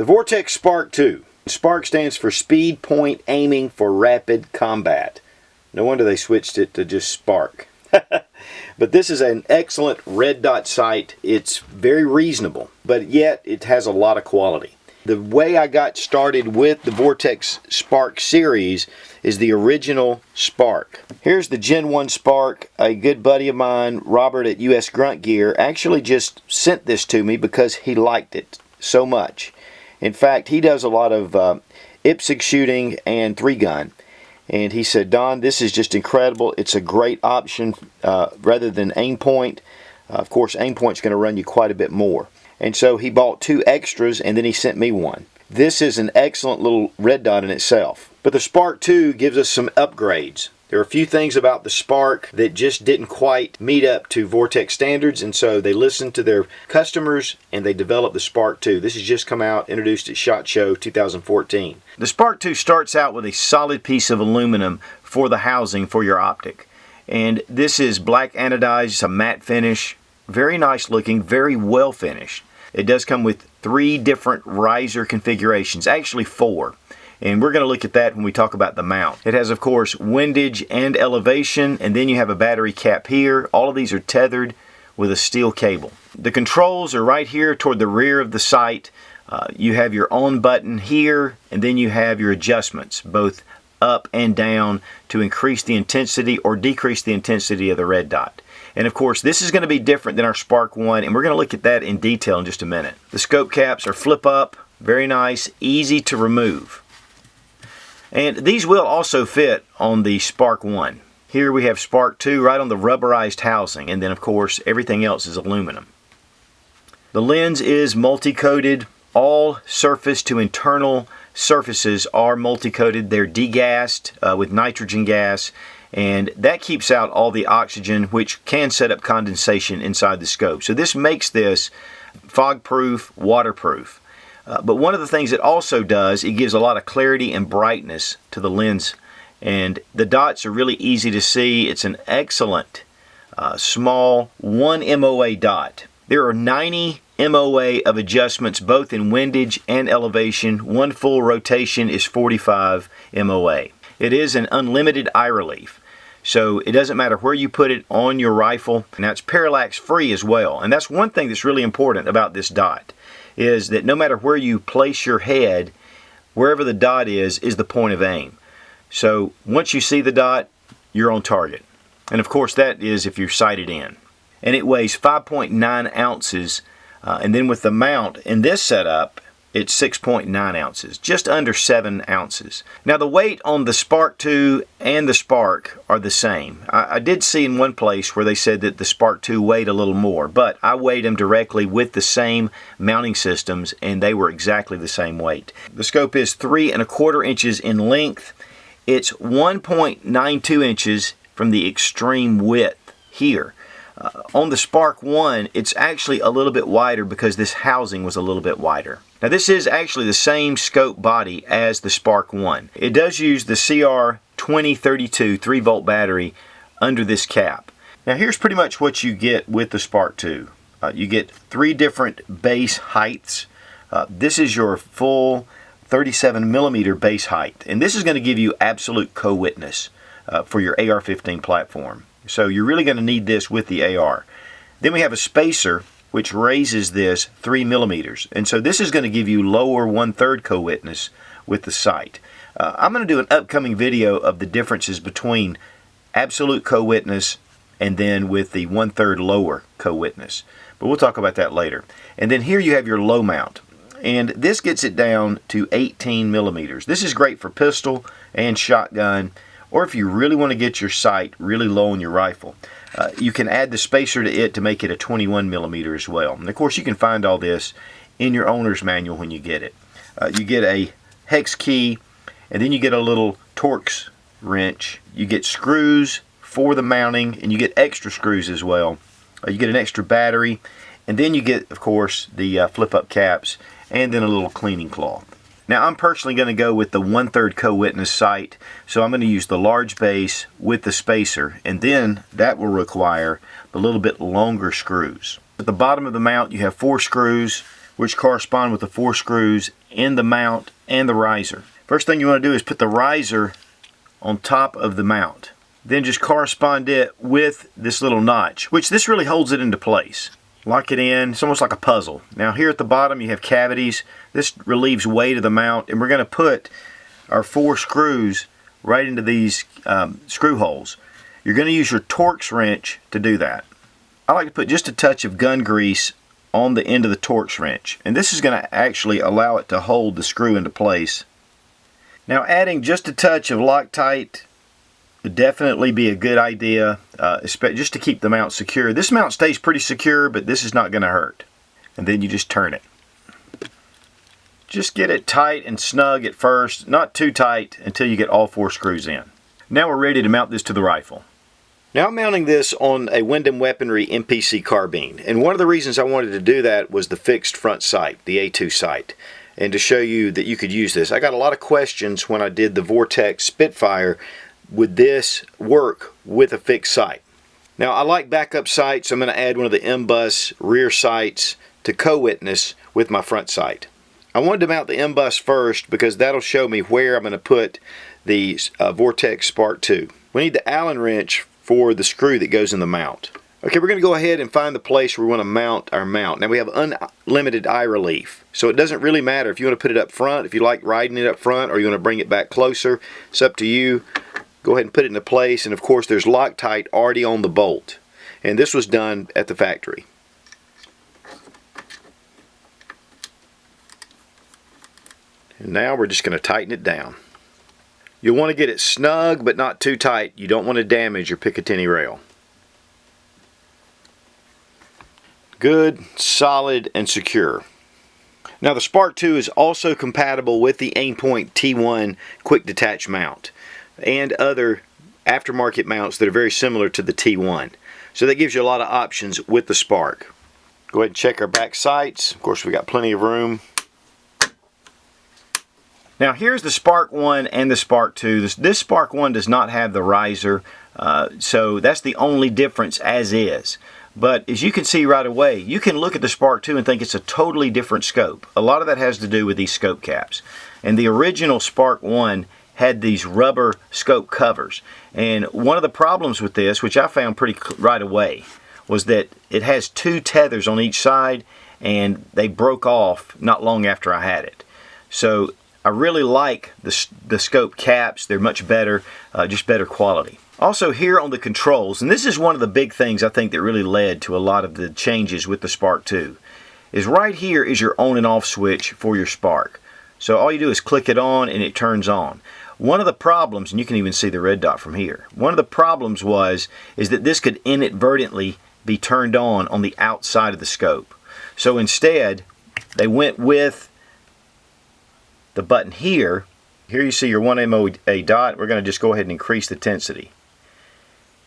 Vortex Sparc 2. Sparc stands for Speed Point Aiming for Rapid Combat. No wonder they switched it to just Sparc. But this is an excellent red dot sight. It's very reasonable, but yet it has a lot of quality. The way I got started with the Vortex Sparc series is the original Sparc. Here's the Gen 1 Sparc. A good buddy of mine, Robert at US Grunt Gear, actually just sent this to me because he liked it so much. In fact, he does a lot of IPSC shooting and 3-gun. And he said, Don, this is just incredible. It's a great option rather than aim point. Of course, aim point's going to run you quite a bit more. And so he bought 2 extras and then he sent me one. This is an excellent little red dot in itself. But the Sparc 2 gives us some upgrades. There are a few things about the Sparc that just didn't quite meet up to Vortex standards, and so they listened to their customers and they developed the Sparc 2. This has just come out, introduced at SHOT Show 2014. The Sparc 2 starts out with a solid piece of aluminum for the housing for your optic. And this is black anodized, it's a matte finish, very nice looking, very well finished. It does come with 3 different riser configurations, actually 4. And we're going to look at that when we talk about the mount. It has, of course, windage and elevation, and then you have a battery cap here. All of these are tethered with a steel cable. The controls are right here toward the rear of the sight. You have your on button here, and then you have your adjustments, both up and down, to increase the intensity or decrease the intensity of the red dot. And of course, this is going to be different than our Sparc 1, and we're going to look at that in detail in just a minute. The scope caps are flip up, very nice, easy to remove. And these will also fit on the Sparc 1. Here we have Sparc 2 right on the rubberized housing, and then of course everything else is aluminum. The lens is multi-coated. All surface to internal surfaces are multi-coated. They're degassed with nitrogen gas, and that keeps out all the oxygen, which can set up condensation inside the scope. So this makes this fog-proof, waterproof. But one of the things it also does, it gives a lot of clarity and brightness to the lens. And the dots are really easy to see. It's an excellent small 1 MOA dot. There are 90 MOA of adjustments both in windage and elevation. One full rotation is 45 MOA. It is an unlimited eye relief. So it doesn't matter where you put it on your rifle. Now it's parallax free as well. And that's one thing that's really important about this dot, is that no matter where you place your head, wherever the dot is the point of aim. So once you see the dot, you're on target. And of course that is if you're sighted in. And it weighs 5.9 ounces. And then with the mount in this setup, it's 6.9 ounces, just under 7 ounces. Now the weight on the Sparc 2 and the Sparc are the same. I did see in one place where they said that the Sparc 2 weighed a little more, but I weighed them directly with the same mounting systems and they were exactly the same weight. The scope is 3 1/4 inches in length. It's 1.92 inches from the extreme width here. On the Sparc 1, it's actually a little bit wider because this housing was a little bit wider. Now this is actually the same scope body as the Sparc 1. It does use the CR2032 3-volt battery under this cap. Now here's pretty much what you get with the Sparc 2. You get 3 different base heights. This is your full 37mm base height, and this is going to give you absolute co-witness for your AR-15 platform. So you're really going to need this with the AR. Then we have a spacer which raises this 3mm, and so this is going to give you lower 1/3 co-witness with the sight. I'm going to do an upcoming video of the differences between absolute co-witness and then with the 1/3 lower co-witness, but we'll talk about that later. And then here you have your low mount, and this gets it down to 18mm. This is great for pistol and shotgun, or if you really want to get your sight really low on your rifle. You can add the spacer to it to make it a 21mm as well. And of course you can find all this in your owner's manual when you get it. You get a hex key, and then you get a little Torx wrench. You get screws for the mounting, and you get extra screws as well. You get an extra battery, and then you get, of course, the flip-up caps, and then a little cleaning cloth. Now I'm personally going to go with the 1/3 co-witness sight, so I'm going to use the large base with the spacer, and then that will require the little bit longer screws. At the bottom of the mount you have 4 screws which correspond with the 4 screws in the mount and the riser. First thing you want to do is put the riser on top of the mount. Then just correspond it with this little notch, which this really holds it into place. Lock it in. It's almost like a puzzle. Now here at the bottom you have cavities. This relieves weight of the mount, and we're going to put our 4 screws right into these screw holes. You're going to use your Torx wrench to do that. I like to put just a touch of gun grease on the end of the Torx wrench, and this is going to actually allow it to hold the screw into place. Now adding just a touch of Loctite would definitely be a good idea, just to keep the mount secure. This mount stays pretty secure, but this is not going to hurt. And then you just turn it. Just get it tight and snug at first, not too tight until you get all 4 screws in. Now we're ready to mount this to the rifle. Now I'm mounting this on a Wyndham Weaponry MPC carbine, and one of the reasons I wanted to do that was the fixed front sight, the A2 sight, and to show you that you could use this. I got a lot of questions when I did the Vortex Spitfire, would this work with a fixed sight? Now I like backup sights, so I'm going to add one of the MBus rear sights to co-witness with my front sight. I wanted to mount the MBus first because that'll show me where I'm going to put the Vortex Sparc 2. We need the Allen wrench for the screw that goes in the mount. Okay, we're going to go ahead and find the place where we want to mount our mount. Now we have unlimited eye relief, so it doesn't really matter if you want to put it up front, if you like riding it up front, or you want to bring it back closer. It's up to you. Go ahead and put it into place, and of course there's Loctite already on the bolt, and this was done at the factory. And now we're just going to tighten it down. You'll want to get it snug but not too tight. You don't want to damage your Picatinny rail. Good, solid, and secure. Now the Sparc 2 is also compatible with the Aimpoint T1 quick detach mount and other aftermarket mounts that are very similar to the T1. So that gives you a lot of options with the Sparc. Go ahead and check our back sights. Of course we got plenty of room. Now here's the Sparc 1 and the Sparc 2. This Sparc 1 does not have the riser, so that's the only difference as is. But as you can see right away, you can look at the Sparc 2 and think it's a totally different scope. A lot of that has to do with these scope caps. And the original Sparc 1 had these rubber scope covers. And one of the problems with this, which I found pretty right away, was that it has 2 tethers on each side, and they broke off not long after I had it. So I really like the scope caps. They're much better, just better quality. Also here on the controls, and this is one of the big things I think that really led to a lot of the changes with the Sparc 2, is right here is your on and off switch for your Sparc. So all you do is click it on and it turns on. One of the problems, and you can even see the red dot from here, one of the problems is that this could inadvertently be turned on the outside of the scope. So instead, they went with the button here. Here you see your 1 MOA dot. We're going to just go ahead and increase the intensity.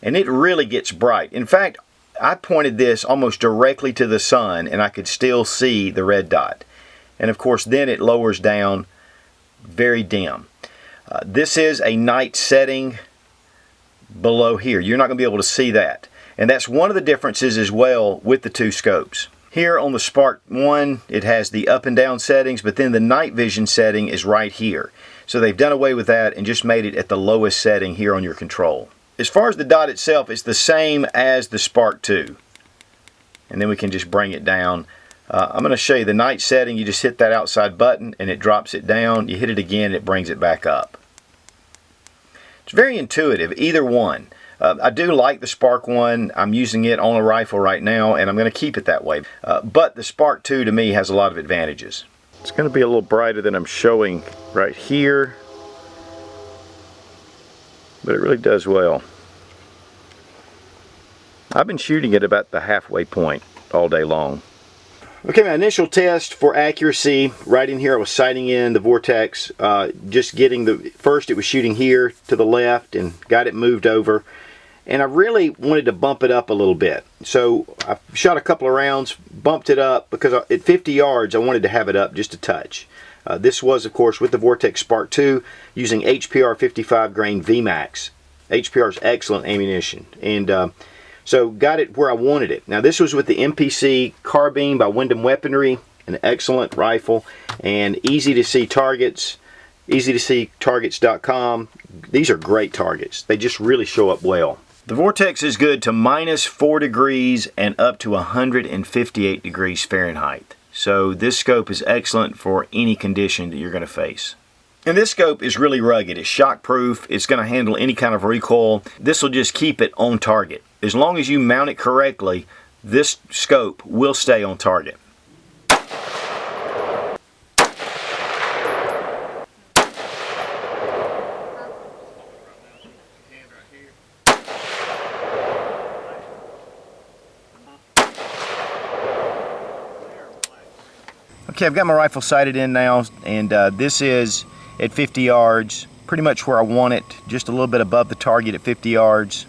And it really gets bright. In fact, I pointed this almost directly to the sun and I could still see the red dot. And of course then it lowers down very dim. This is a night setting below here. You're not going to be able to see that. And that's one of the differences as well with the 2 scopes. Here on the Sparc 1 it has the up and down settings, but then the night vision setting is right here. So they've done away with that and just made it at the lowest setting here on your control. As far as the dot itself, it's the same as the Sparc 2. And then we can just bring it down. I'm going to show you the night setting. You just hit that outside button and it drops it down. You hit it again, it brings it back up. It's very intuitive, either one. I do like the Sparc 1. I'm using it on a rifle right now and I'm going to keep it that way. But the Sparc 2 to me has a lot of advantages. It's going to be a little brighter than I'm showing right here, but it really does well. I've been shooting at about the halfway point all day long. Okay, my initial test for accuracy, right in here I was sighting in the Vortex, just getting first it was shooting here to the left and got it moved over. And I really wanted to bump it up a little bit. So I shot a couple of rounds, bumped it up, because at 50 yards I wanted to have it up just a touch. This was, of course, with the Vortex Sparc 2 using HPR 55 grain VMAX. HPR is excellent ammunition. And so got it where I wanted it. Now this was with the MPC carbine by Wyndham Weaponry. An excellent rifle and easy to see targets. Easy to see targets.com. These are great targets. They just really show up well. The Vortex is good to -4 degrees and up to 158 degrees Fahrenheit. So this scope is excellent for any condition that you're going to face. And this scope is really rugged. It's shockproof. It's going to handle any kind of recoil. This will just keep it on target. As long as you mount it correctly, this scope will stay on target. Okay, I've got my rifle sighted in now, and this is at 50 yards, pretty much where I want it, just a little bit above the target at 50 yards.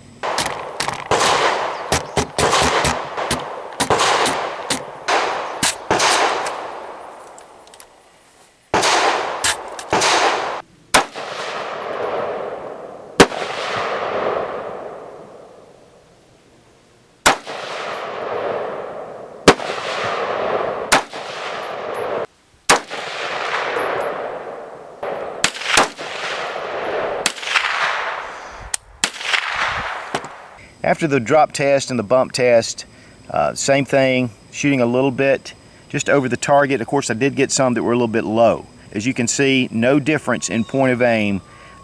After the drop test and the bump test, same thing, shooting a little bit just over the target. Of course, I did get some that were a little bit low. As you can see, no difference in point of aim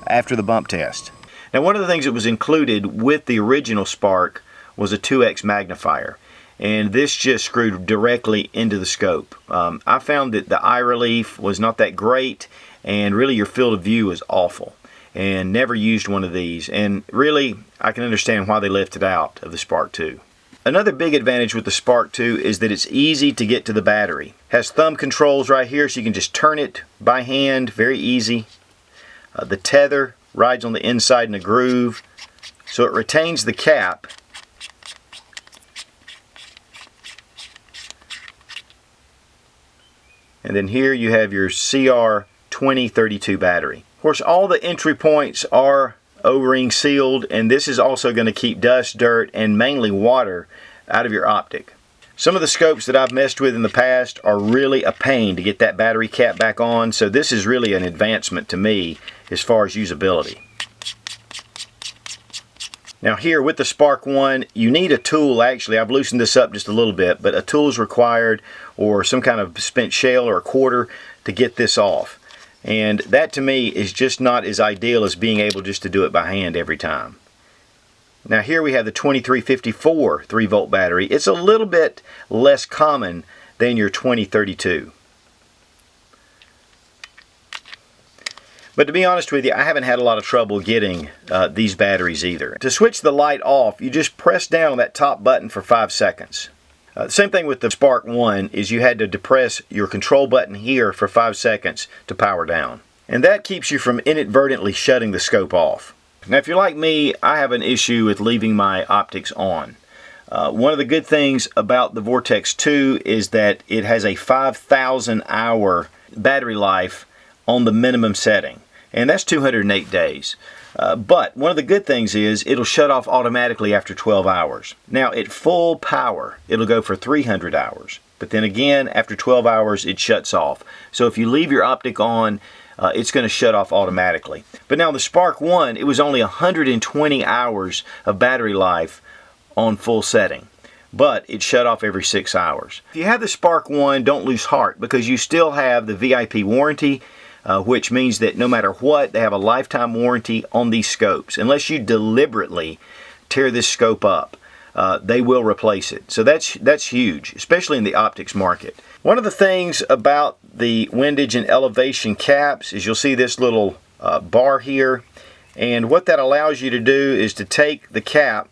after the bump test. Now, one of the things that was included with the original Sparc was a 2x magnifier, and this just screwed directly into the scope. I found that the eye relief was not that great, and really your field of view is awful. And never used one of these, and really I can understand why they left it out of the Sparc 2. Another big advantage with the Sparc 2 is that it's easy to get to the battery. Has thumb controls right here, so you can just turn it by hand, very easy. The tether rides on the inside in a groove, so it retains the cap. And then here you have your CR2032 battery. Of course, all the entry points are O-ring sealed, and this is also going to keep dust, dirt, and mainly water out of your optic. Some of the scopes that I've messed with in the past are really a pain to get that battery cap back on, so this is really an advancement to me as far as usability. Now here with the Sparc 1, you need a tool. Actually, I've loosened this up just a little bit, but a tool is required, or some kind of spent shell or a quarter to get this off. And that to me is just not as ideal as being able just to do it by hand every time. Now here we have the 2354 3-volt battery. It's a little bit less common than your 2032. But to be honest with you, I haven't had a lot of trouble getting these batteries either. To switch the light off, you just press down on that top button for 5 seconds. Same thing with the Sparc 1 is you had to depress your control button here for 5 seconds to power down. And that keeps you from inadvertently shutting the scope off. Now if you're like me, I have an issue with leaving my optics on. One of the good things about the Vortex 2 is that it has a 5,000 hour battery life on the minimum setting. And that's 208 days. But one of the good things is it'll shut off automatically after 12 hours. Now at full power, it'll go for 300 hours. But then again, after 12 hours, it shuts off. So if you leave your optic on, it's going to shut off automatically. But now the Sparc 1, it was only 120 hours of battery life on full setting. But it shut off every 6 hours. If you have the Sparc 1, don't lose heart, because you still have the VIP warranty, which means that no matter what, they have a lifetime warranty on these scopes. Unless you deliberately tear this scope up, they will replace it. So that's huge, especially in the optics market. One of the things about the windage and elevation caps is you'll see this little bar here, and what that allows you to do is to take the cap,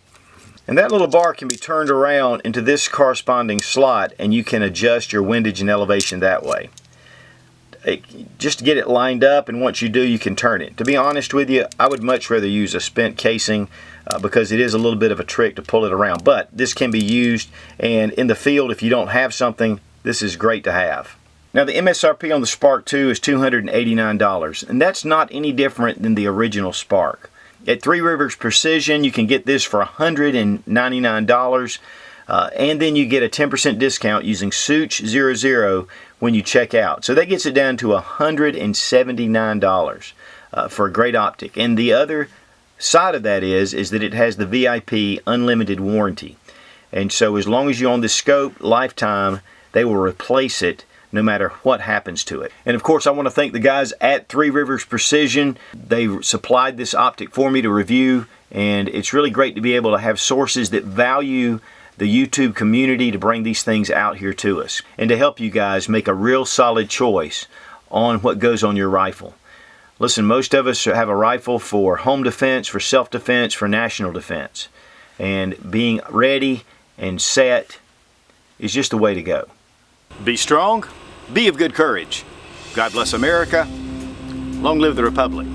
and that little bar can be turned around into this corresponding slot, and you can adjust your windage and elevation that way. Just to get it lined up, and once you do, you can turn it. To be honest with you, I would much rather use a spent casing because it is a little bit of a trick to pull it around. But this can be used, and in the field, if you don't have something, this is great to have. Now the MSRP on the Sparc 2 is $289, and that's not any different than the original Sparc. At Three Rivers Precision, you can get this for $199. And then you get a 10% discount using Such00 when you check out. So that gets it down to $179 for a great optic. And the other side of that is that it has the VIP unlimited warranty. And so as long as you own this scope, lifetime, they will replace it no matter what happens to it. And of course, I want to thank the guys at Three Rivers Precision. They supplied this optic for me to review, and it's really great to be able to have sources that value the YouTube community to bring these things out here to us and to help you guys make a real solid choice on what goes on your rifle. Listen, most of us have a rifle for home defense, for self-defense, for national defense. And being ready and set is just the way to go. Be strong, be of good courage. God bless America. Long live the Republic.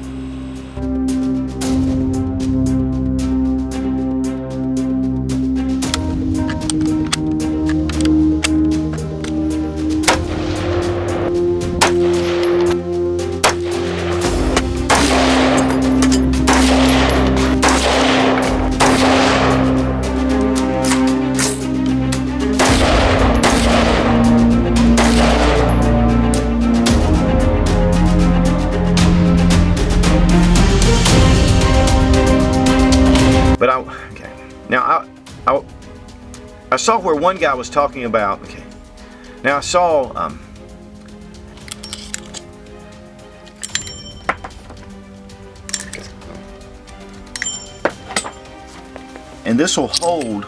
But I saw where one guy was talking about, now I saw, and this will hold